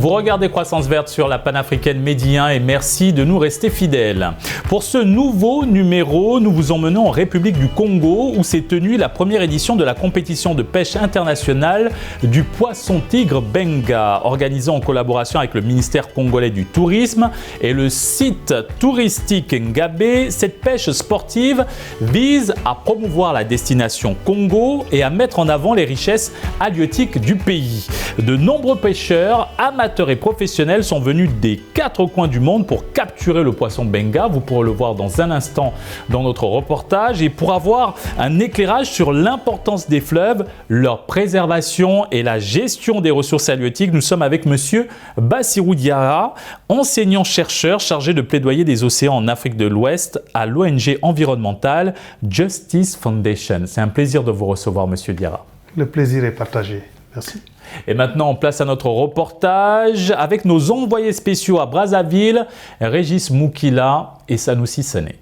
Vous regardez Croissance Verte sur la panafricaine Medi 1 et merci de nous rester fidèles. Pour ce nouveau numéro, nous vous emmenons en République du Congo où s'est tenue la première édition de la compétition de pêche internationale du poisson-tigre Benga, organisée en collaboration avec le ministère congolais du Tourisme et le site touristique Ngabé. Cette pêche sportive vise à promouvoir la destination Congo et à mettre en avant les richesses halieutiques du pays. De nombreux pêcheurs, amateurs et professionnels sont venus des 4 coins du monde pour capturer le poisson Benga. Vous pourrez le voir dans un instant dans notre reportage. Et pour avoir un éclairage sur l'importance des fleuves, leur préservation et la gestion des ressources halieutiques, nous sommes avec monsieur Bassirou Diarra, enseignant-chercheur chargé de plaidoyer des océans en Afrique de l'Ouest à l'ONG environnementale Justice Foundation. C'est un plaisir de vous recevoir, monsieur Diarra. Le plaisir est partagé. Merci. Et maintenant, on place à notre reportage avec nos envoyés spéciaux à Brazzaville, Régis Moukila et Sanoussi Sané.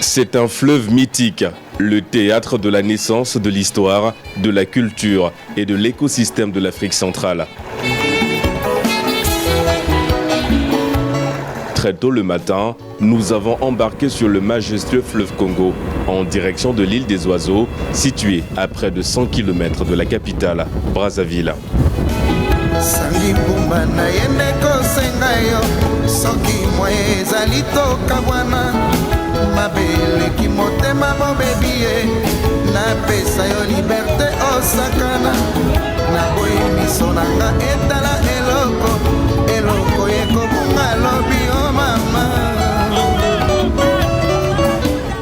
C'est un fleuve mythique, le théâtre de la naissance de l'histoire, de la culture et de l'écosystème de l'Afrique centrale. Très tôt le matin, nous avons embarqué sur le majestueux fleuve Congo en direction de l'île des Oiseaux, située à près de 100 km de la capitale, Brazzaville.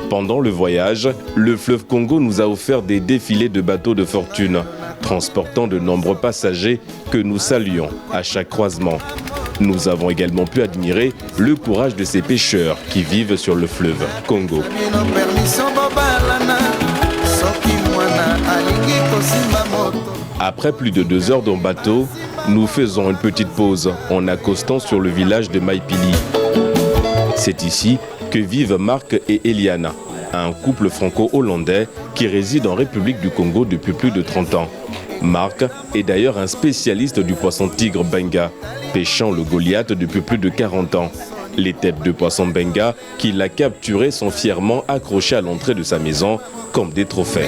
Pendant le voyage, le fleuve Congo nous a offert des défilés de bateaux de fortune, transportant de nombreux passagers que nous saluons à chaque croisement. Nous avons également pu admirer le courage de ces pêcheurs qui vivent sur le fleuve Congo. Après plus de 2 heures dans bateau, nous faisons une petite pause en accostant sur le village de Maipili. C'est ici que vivent Marc et Eliana, un couple franco-hollandais qui réside en République du Congo depuis plus de 30 ans. Marc est d'ailleurs un spécialiste du poisson-tigre Benga, pêchant le Goliath depuis plus de 40 ans. Les têtes de poisson Benga qu'il a capturées sont fièrement accrochées à l'entrée de sa maison comme des trophées.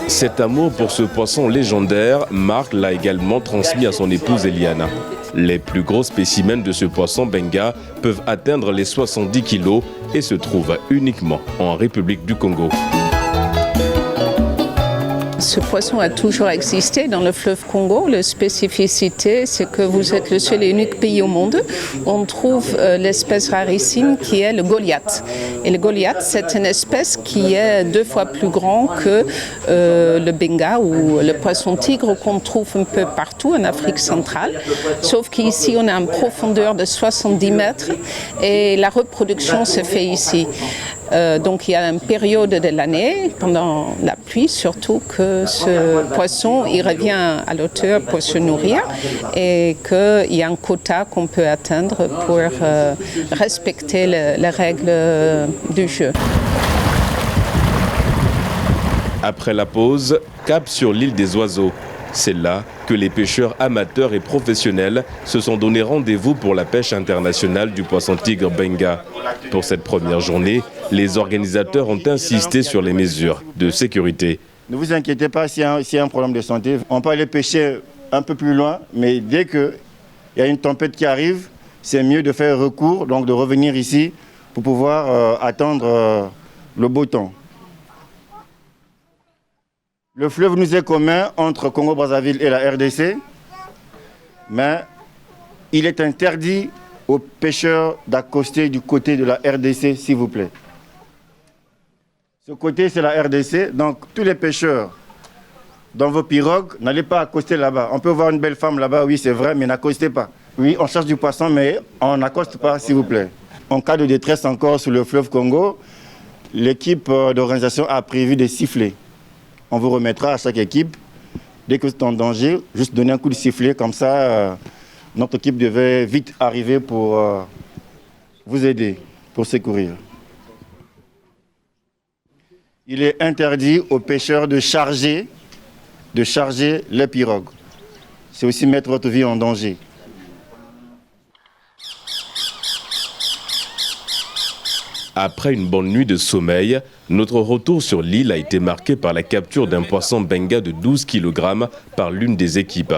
Cet amour pour ce poisson légendaire, Marc l'a également transmis à son épouse Eliana. Les plus gros spécimens de ce poisson Benga peuvent atteindre les 70 kg et se trouvent uniquement en République du Congo. Ce poisson a toujours existé dans le fleuve Congo. La spécificité, c'est que vous êtes le seul et unique pays au monde où on trouve l'espèce rarissime qui est le Goliath. Et le Goliath, c'est une espèce qui est 2 fois plus grand que le Benga ou le poisson-tigre qu'on trouve un peu partout en Afrique centrale. Sauf qu'ici, on a une profondeur de 70 mètres et la reproduction se fait ici. Donc il y a une période de l'année, pendant la pluie surtout, que ce poisson il revient à l'auteur pour se nourrir et qu'il y a un quota qu'on peut atteindre pour respecter les règles du jeu. Après la pause, cap sur l'île des Oiseaux. C'est là que les pêcheurs amateurs et professionnels se sont donné rendez-vous pour la pêche internationale du poisson-tigre Benga. Pour cette première journée, les organisateurs ont insisté sur les mesures de sécurité. Ne vous inquiétez pas s'il y a un problème de santé. On peut aller pêcher un peu plus loin, mais dès qu'il y a une tempête qui arrive, c'est mieux de faire recours, donc de revenir ici pour pouvoir attendre le beau temps. Le fleuve nous est commun entre Congo-Brazzaville et la RDC, mais il est interdit aux pêcheurs d'accoster du côté de la RDC, s'il vous plaît. Ce côté, c'est la RDC, donc tous les pêcheurs dans vos pirogues, n'allez pas accoster là-bas. On peut voir une belle femme là-bas, oui, c'est vrai, mais n'accostez pas. Oui, on cherche du poisson, mais on n'accoste pas, s'il vous plaît. En cas de détresse encore sur le fleuve Congo, l'équipe d'organisation a prévu des sifflets. On vous remettra à chaque équipe, dès que c'est en danger, juste donner un coup de sifflet, comme ça, notre équipe devait vite arriver pour vous aider, pour secourir. Il est interdit aux pêcheurs de charger les pirogues. C'est aussi mettre votre vie en danger. Après une bonne nuit de sommeil, notre retour sur l'île a été marqué par la capture d'un poisson benga de 12 kg par l'une des équipes.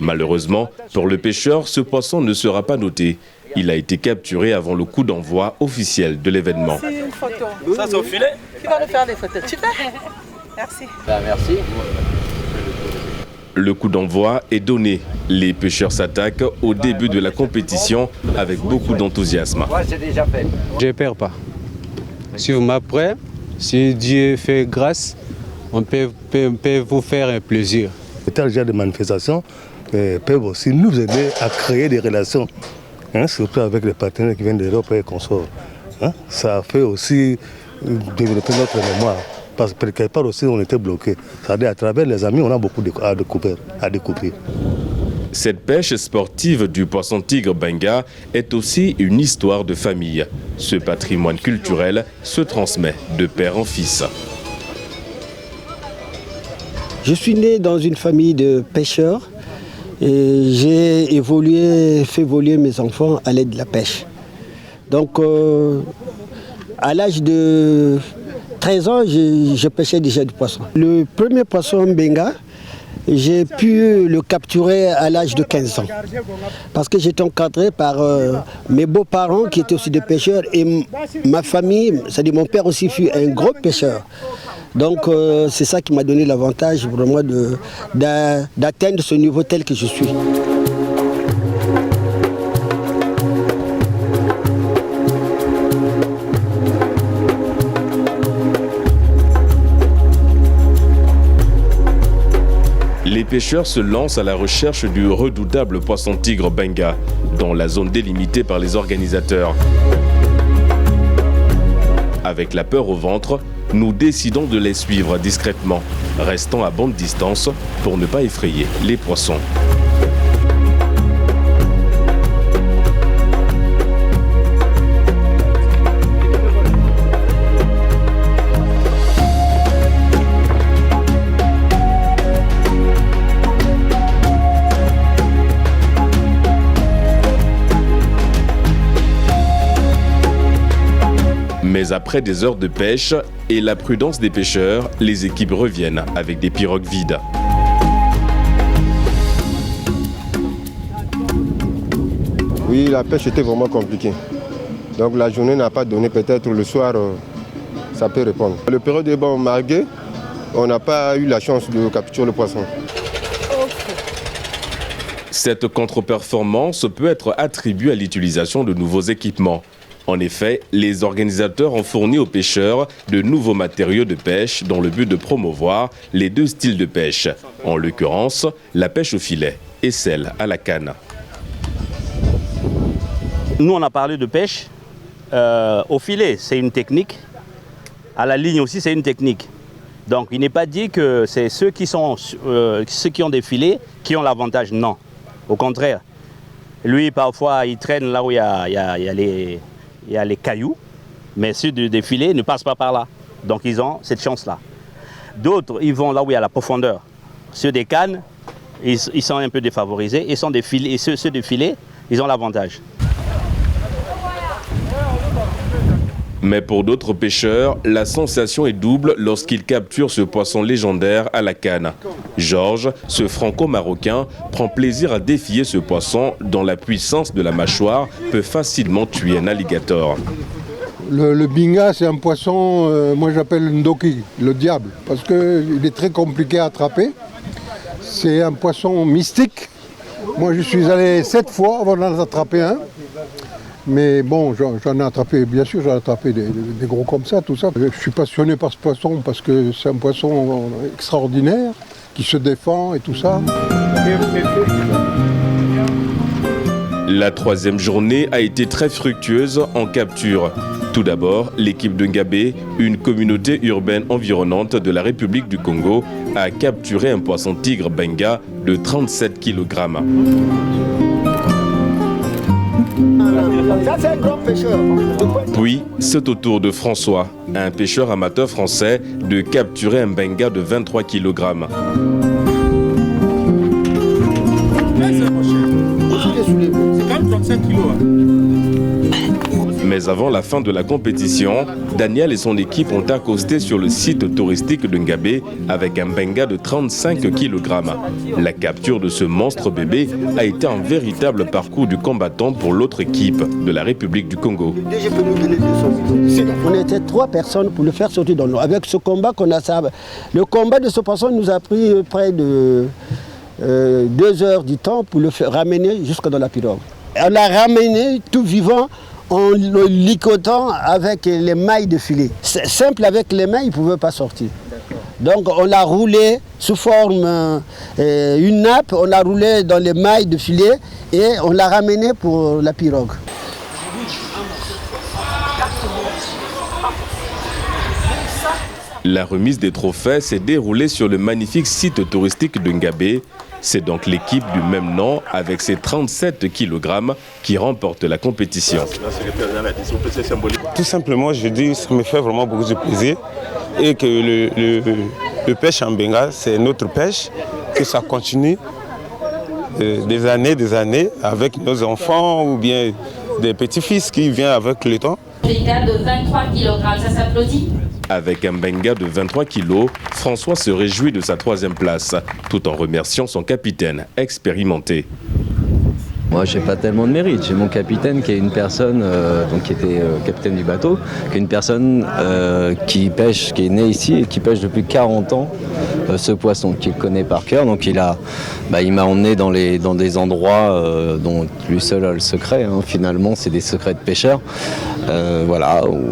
Malheureusement, pour le pêcheur, ce poisson ne sera pas noté. Il a été capturé avant le coup d'envoi officiel de l'événement. C'est une photo. Ça, c'est au filet? Qui va nous faire des photos? Super. Merci. Merci. Le coup d'envoi est donné. Les pêcheurs s'attaquent au début de la compétition avec beaucoup d'enthousiasme. Moi, c'est déjà fait. Je ne perds pas. Si vous m'apprenez, si Dieu fait grâce, on peut vous faire un plaisir. Tel genre de manifestations peuvent aussi nous aider à créer des relations, surtout avec les partenaires qui viennent d'Europe et consorts. Ça fait aussi développer notre mémoire. Parce que quelque part aussi on était bloqués. C'est-à-dire à travers les amis, on a beaucoup à découvrir. Cette pêche sportive du poisson tigre benga est aussi une histoire de famille. Ce patrimoine culturel se transmet de père en fils. Je suis né dans une famille de pêcheurs et j'ai fait évoluer mes enfants à l'aide de la pêche. Donc à l'âge de 13 ans, je pêchais déjà du poisson. Le premier poisson benga, j'ai pu le capturer à l'âge de 15 ans. Parce que j'étais encadré par mes beaux-parents qui étaient aussi des pêcheurs et ma famille, c'est-à-dire mon père aussi fut un gros pêcheur. Donc c'est ça qui m'a donné l'avantage vraiment d'atteindre ce niveau tel que je suis. Les pêcheurs se lancent à la recherche du redoutable poisson tigre benga, dans la zone délimitée par les organisateurs. Avec la peur au ventre, nous décidons de les suivre discrètement, restant à bonne distance pour ne pas effrayer les poissons. Mais après des heures de pêche et la prudence des pêcheurs, les équipes reviennent avec des pirogues vides. Oui, la pêche était vraiment compliquée. Donc la journée n'a pas donné, peut-être le soir, ça peut répondre. Le période est bon margué, on n'a pas eu la chance de capturer le poisson. Cette contre-performance peut être attribuée à l'utilisation de nouveaux équipements. En effet, les organisateurs ont fourni aux pêcheurs de nouveaux matériaux de pêche dans le but de promouvoir les deux styles de pêche, en l'occurrence la pêche au filet et celle à la canne. Nous, on a parlé de pêche au filet, c'est une technique. À la ligne aussi, c'est une technique. Donc, il n'est pas dit que c'est ceux qui ont des filets qui ont l'avantage. Non, au contraire. Lui, parfois, il traîne là où il y a les cailloux, mais ceux des filets ne passent pas par là. Donc ils ont cette chance-là. D'autres, ils vont là où il y a la profondeur. Ceux des cannes, ils sont un peu défavorisés. Et ceux des filets, ils ont l'avantage. Mais pour d'autres pêcheurs, la sensation est double lorsqu'ils capturent ce poisson légendaire à la canne. Georges, ce franco-marocain, prend plaisir à défier ce poisson dont la puissance de la mâchoire peut facilement tuer un alligator. Le binga, c'est un poisson, moi j'appelle ndoki, le diable, parce qu'il est très compliqué à attraper. C'est un poisson mystique. Moi je suis allé 7 fois avant d'en attraper un. Mais bon, j'en ai attrapé, bien sûr, j'en ai attrapé des gros comme ça, tout ça. Je suis passionné par ce poisson parce que c'est un poisson extraordinaire, qui se défend et tout ça. La troisième journée a été très fructueuse en capture. Tout d'abord, l'équipe de Ngabé, une communauté urbaine environnante de la République du Congo, a capturé un poisson tigre benga de 37 kg. Puis, c'est au tour de François, à un pêcheur amateur français de capturer un benga de 23 kg. Mais avant la fin de la compétition, Daniel et son équipe ont accosté sur le site touristique de Ngabé avec un benga de 35 kg. La capture de ce monstre bébé a été un véritable parcours du combattant pour l'autre équipe de la République du Congo. On était 3 personnes pour le faire sortir dans l'eau. Avec ce combat qu'on a, le combat de ce poisson nous a pris près de 2 heures du temps pour le faire ramener jusque dans la pirogue. On l'a ramené tout vivant en le licotant avec les mailles de filet. Simple avec les mains, il ne pouvait pas sortir. Donc on l'a roulé sous forme une nappe, on l'a roulé dans les mailles de filet et on l'a ramené pour la pirogue. La remise des trophées s'est déroulée sur le magnifique site touristique de Ngabé. C'est donc l'équipe du même nom, avec ses 37 kg, qui remporte la compétition. Tout simplement, je dis, ça me fait vraiment beaucoup de plaisir. Et que le pêche en benga, c'est notre pêche, que ça continue des années avec nos enfants ou bien des petits-fils qui viennent avec le temps. Benga de 23 kg, ça s'applaudit. Avec un benga de 23 kg, François se réjouit de sa 3e place, tout en remerciant son capitaine expérimenté. Moi, je n'ai pas tellement de mérite. J'ai mon capitaine qui est une personne, qui était capitaine du bateau, qui est une personne qui pêche, qui est née ici et qui pêche depuis 40 ans ce poisson, qu'il connaît par cœur. Donc il m'a emmené dans des endroits dont lui seul a le secret. Hein. Finalement, c'est des secrets de pêcheurs. Où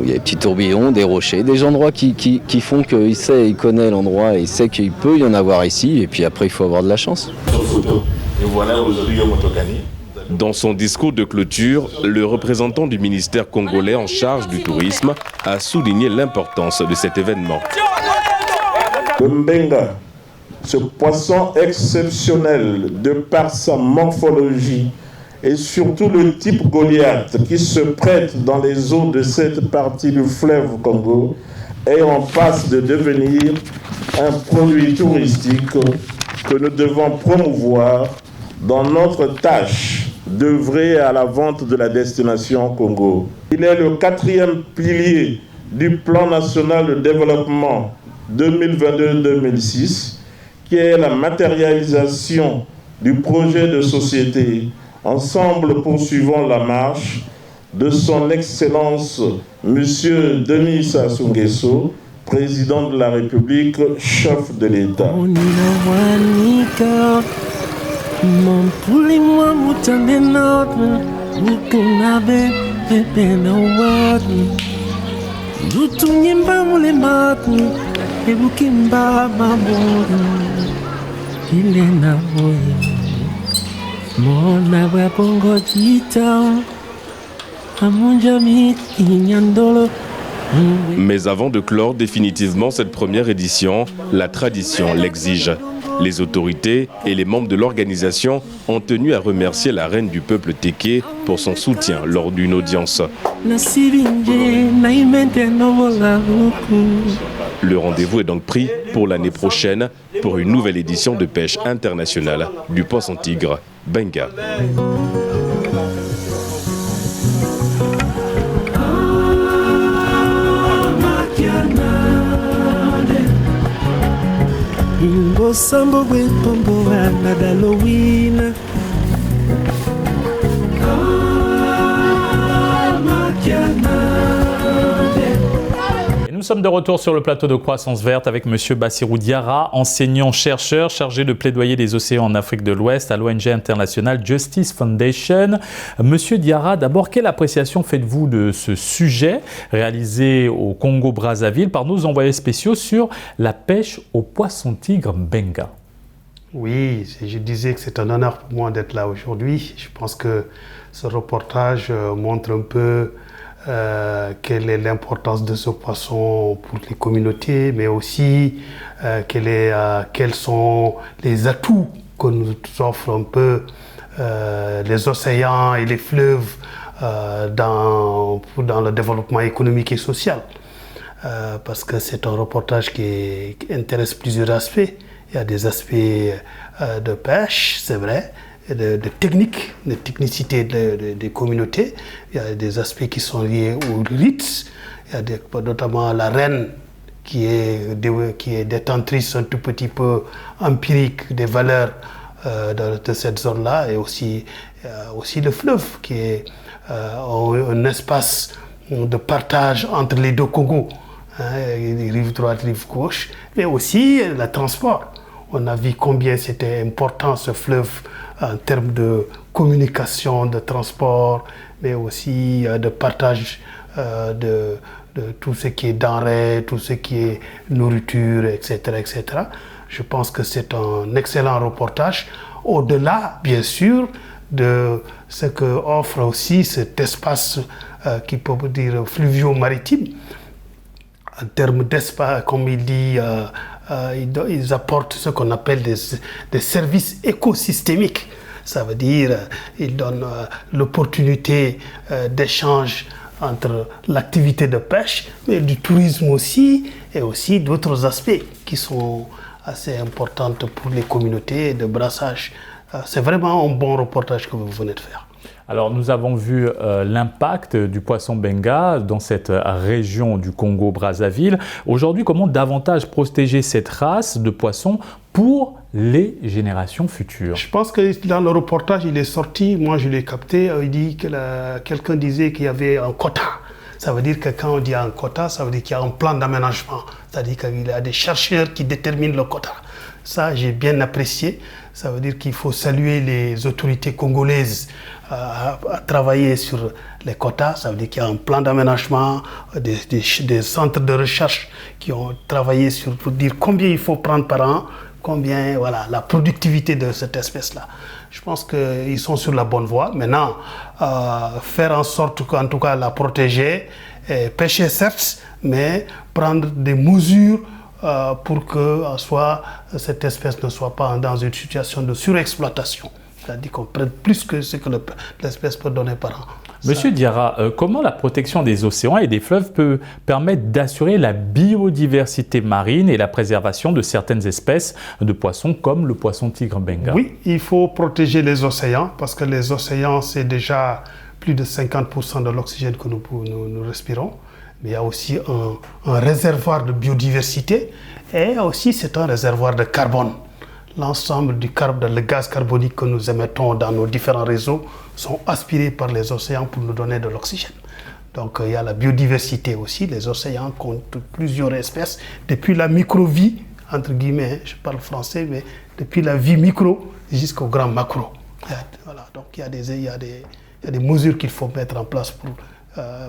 il y a des petits tourbillons, des rochers, des endroits qui font qu'il sait, il connaît l'endroit et il sait qu'il peut y en avoir ici. Et puis après, il faut avoir de la chance. Et voilà aujourd'hui gagné. Dans son discours de clôture, le représentant du ministère congolais en charge du tourisme a souligné l'importance de cet événement. Le mbenga, ce poisson exceptionnel de par sa morphologie et surtout le type Goliath qui se prête dans les eaux de cette partie du fleuve Congo, est en passe de devenir un produit touristique que nous devons promouvoir dans notre tâche d'œuvrer à la vente de la destination Congo. Il est le 4e pilier du plan national de développement 2022-2006, qui est la matérialisation du projet de société. Ensemble, poursuivons la marche de son Excellence Monsieur Denis Sassou Nguesso, président de la République, chef de l'État. Mon puli moi mutane notre ukuna bebe na wadi dutunyimba mule matu ebukimba mamoru ile na boye mona wa bongo jita amunja mi inyandolo. Mais avant de clore définitivement cette première édition, la tradition l'exige. Les autorités et les membres de l'organisation ont tenu à remercier la reine du peuple Téké pour son soutien lors d'une audience. Le rendez-vous est donc pris pour l'année prochaine pour une nouvelle édition de pêche internationale du poisson tigre benga. Sambo we pombo na Halloween. Et nous sommes de retour sur le plateau de Croissance Verte avec Monsieur Bassirou Diarra, enseignant-chercheur chargé de plaidoyer des océans en Afrique de l'Ouest à l'ONG internationale Justice Foundation. Monsieur Diarra, d'abord, quelle appréciation faites-vous de ce sujet réalisé au Congo-Brazzaville par nos envoyés spéciaux sur la pêche au poisson-tigre benga? Oui, je disais que c'est un honneur pour moi d'être là aujourd'hui. Je pense que ce reportage montre un peu quelle est l'importance de ce poisson pour les communautés, mais aussi quels sont les atouts que nous offrent un peu les océans et les fleuves dans le développement économique et social. parce que c'est un reportage qui intéresse plusieurs aspects. Il y a des aspects de pêche, c'est vrai, de technique, de technicité des communautés. Il y a des aspects qui sont liés aux rites. Il y a notamment la reine qui est détentrice un tout petit peu empirique des valeurs de cette zone-là, et aussi le fleuve qui est un espace de partage entre les deux Congos, rive droite, rive gauche, mais aussi le transport. On a vu combien c'était important ce fleuve en termes de communication, de transport, mais aussi de partage de tout ce qui est denrées, tout ce qui est nourriture, etc., etc. Je pense que c'est un excellent reportage, au-delà, bien sûr, de ce que offre aussi cet espace qui peut dire fluvio-maritime. En termes d'espace, comme il dit, ils apportent ce qu'on appelle des services écosystémiques. Ça veut dire qu'ils donnent l'opportunité d'échange entre l'activité de pêche, mais du tourisme aussi, et aussi d'autres aspects qui sont assez importants pour les communautés de brassage. C'est vraiment un bon reportage que vous venez de faire. Alors nous avons vu l'impact du poisson benga dans cette région du Congo-Brazzaville. Aujourd'hui, comment davantage protéger cette race de poissons pour les générations futures? Je pense que dans le reportage, il est sorti, moi je l'ai capté, il dit que quelqu'un disait qu'il y avait un quota. Ça veut dire que quand on dit un quota, ça veut dire qu'il y a un plan d'aménagement. C'est-à-dire qu'il y a des chercheurs qui déterminent le quota. Ça, j'ai bien apprécié. Ça veut dire qu'il faut saluer les autorités congolaises à travailler sur les quotas. Ça veut dire qu'il y a un plan d'aménagement, des centres de recherche qui ont travaillé pour dire combien il faut prendre par an, combien, voilà, la productivité de cette espèce-là. Je pense qu'ils sont sur la bonne voie. Maintenant, faire en sorte qu'en tout cas la protéger, pêcher certes, mais prendre des mesures pour que cette espèce ne soit pas dans une situation de surexploitation. C'est-à-dire qu'on prenne plus que ce que l'espèce peut donner par an. Monsieur Diarra, comment la protection des océans et des fleuves peut permettre d'assurer la biodiversité marine et la préservation de certaines espèces de poissons comme le poisson tigre benga? Oui, il faut protéger les océans parce que les océans, c'est déjà plus de 50% de l'oxygène que nous respirons. Mais il y a aussi un réservoir de biodiversité et aussi c'est un réservoir de carbone. L'ensemble du gaz carbonique que nous émettons dans nos différents réseaux sont aspirés par les océans pour nous donner de l'oxygène. Donc il y a la biodiversité aussi. Les océans comptent plusieurs espèces, depuis la microvie, entre guillemets, je parle français, mais depuis la vie micro jusqu'au grand macro. Voilà, donc il y a des mesures qu'il faut mettre en place pour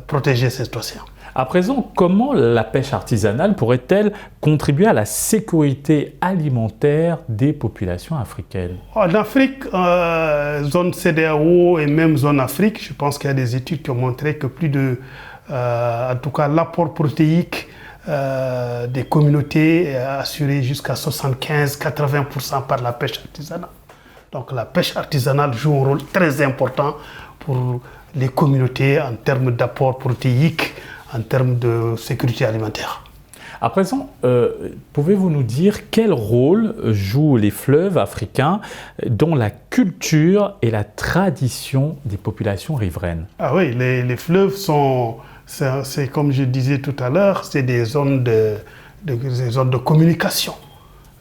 protéger cet océan. À présent, comment la pêche artisanale pourrait-elle contribuer à la sécurité alimentaire des populations africaines? En Afrique, zone CEDEAO et même zone Afrique, je pense qu'il y a des études qui ont montré que en tout cas l'apport protéique des communautés est assuré jusqu'à 75-80% par la pêche artisanale. Donc la pêche artisanale joue un rôle très important pour les communautés en termes d'apport protéique, en termes de sécurité alimentaire. À présent, pouvez-vous nous dire quel rôle jouent les fleuves africains dans la culture et la tradition des populations riveraines? Ah oui, les fleuves c'est comme je disais tout à l'heure, c'est des zones de communication.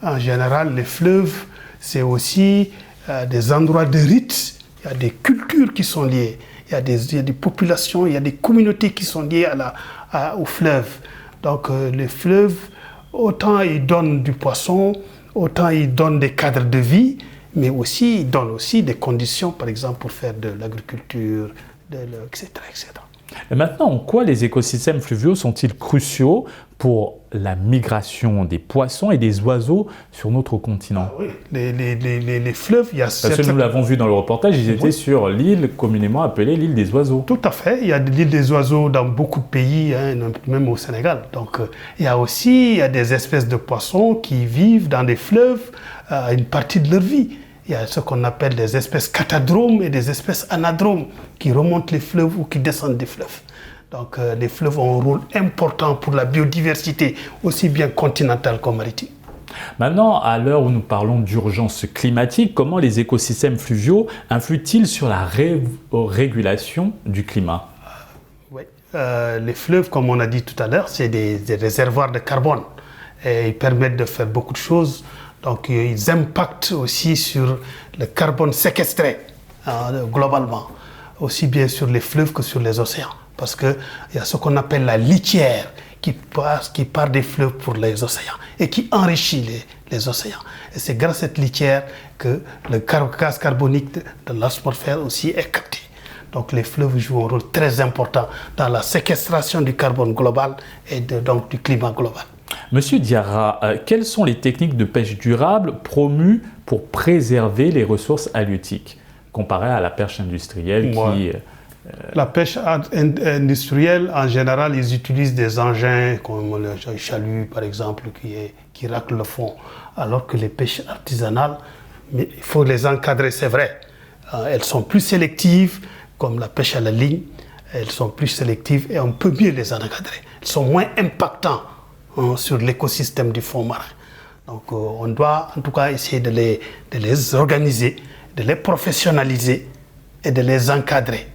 En général, les fleuves, c'est aussi des endroits de rites, il y a des cultures qui sont liées. Il y a des populations, il y a des communautés qui sont liées aux fleuves. Donc les fleuves, autant ils donnent du poisson, autant ils donnent des cadres de vie, mais aussi ils donnent aussi des conditions, par exemple, pour faire de l'agriculture, etc., etc. Et maintenant, en quoi les écosystèmes fluviaux sont-ils cruciaux pour la migration des poissons et des oiseaux sur notre continent? Oui, les fleuves, il y a... Parce que nous l'avons vu dans le reportage, ils étaient sur l'île communément appelée l'île des oiseaux. Tout à fait, il y a l'île des oiseaux dans beaucoup de pays, hein, même au Sénégal. Donc il y a des espèces de poissons qui vivent dans des fleuves une partie de leur vie. Il y a ce qu'on appelle des espèces catadromes et des espèces anadromes qui remontent les fleuves ou qui descendent des fleuves. Donc les fleuves ont un rôle important pour la biodiversité, aussi bien continentale que maritime. Maintenant, à l'heure où nous parlons d'urgence climatique, comment les écosystèmes fluviaux influent-ils sur la régulation du climat? Les fleuves, comme on a dit tout à l'heure, c'est des réservoirs de carbone. Et ils permettent de faire beaucoup de choses. Donc ils impactent aussi sur le carbone séquestré globalement, aussi bien sur les fleuves que sur les océans. Parce qu'il y a ce qu'on appelle la litière qui part des fleuves pour les océans et qui enrichit les océans. Et c'est grâce à cette litière que le gaz carbonique de l'atmosphère aussi est capté. Donc les fleuves jouent un rôle très important dans la séquestration du carbone global et donc du climat global. Monsieur Diarra, quelles sont les techniques de pêche durable promues pour préserver les ressources halieutiques, comparées à la pêche industrielle qui... La pêche industrielle, en général, ils utilisent des engins comme le chalut, par exemple, qui raclent le fond. Alors que les pêches artisanales, il faut les encadrer, c'est vrai. Elles sont plus sélectives, comme la pêche à la ligne. Elles sont plus sélectives et on peut mieux les encadrer. Elles sont moins impactantes sur l'écosystème du fond marin. Donc on doit en tout cas essayer de les organiser, de les professionnaliser et de les encadrer.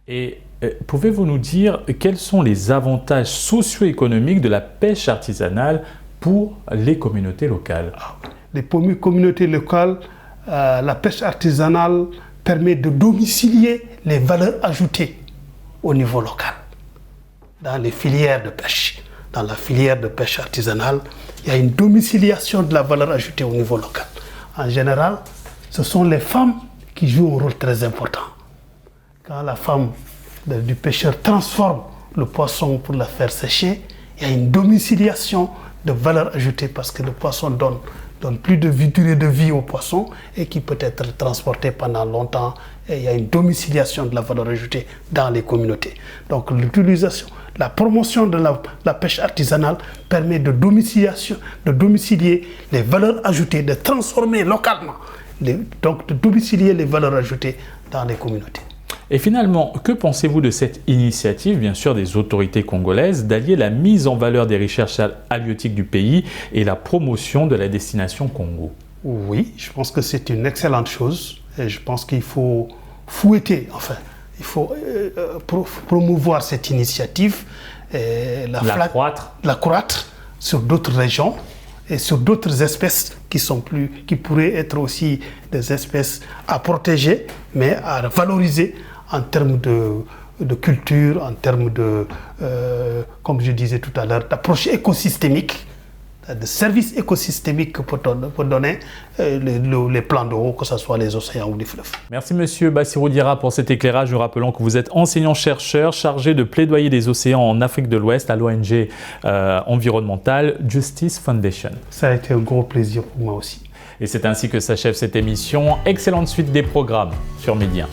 Et pouvez-vous nous dire quels sont les avantages socio-économiques de la pêche artisanale pour les communautés locales? Les communautés locales, la pêche artisanale permet de domicilier les valeurs ajoutées au niveau local, dans les filières de pêche. Dans la filière de pêche artisanale, il y a une domiciliation de la valeur ajoutée au niveau local. En général, ce sont les femmes qui jouent un rôle très important. Quand la femme du pêcheur transforme le poisson pour la faire sécher, il y a une domiciliation de valeur ajoutée parce que le poisson donne plus de durée de vie au poisson et qui peut être transporté pendant longtemps. Et il y a une domiciliation de la valeur ajoutée dans les communautés. Donc l'utilisation, la promotion de la pêche artisanale permet de domicilier les valeurs ajoutées, de transformer localement, donc de domicilier les valeurs ajoutées dans les communautés. Et finalement, que pensez-vous de cette initiative, bien sûr des autorités congolaises, d'allier la mise en valeur des richesses halieutiques du pays et la promotion de la destination Congo? Oui, je pense que c'est une excellente chose et je pense qu'il faut fouetter, enfin, il faut promouvoir cette initiative, l'accroître sur d'autres régions et sur d'autres espèces qui pourraient être aussi des espèces à protéger, mais à valoriser en termes de culture, en termes de, comme je disais tout à l'heure, d'approche écosystémique, de services écosystémiques que peut donner les plans d'eau, que ce soit les océans ou les fleuves. Merci Monsieur Bassirou Diarra pour cet éclairage. Nous rappelons que vous êtes enseignant-chercheur chargé de plaidoyer des océans en Afrique de l'Ouest à l'ONG environnementale Justice Foundation. Ça a été un gros plaisir pour moi aussi. Et c'est ainsi que s'achève cette émission. Excellente suite des programmes sur Média.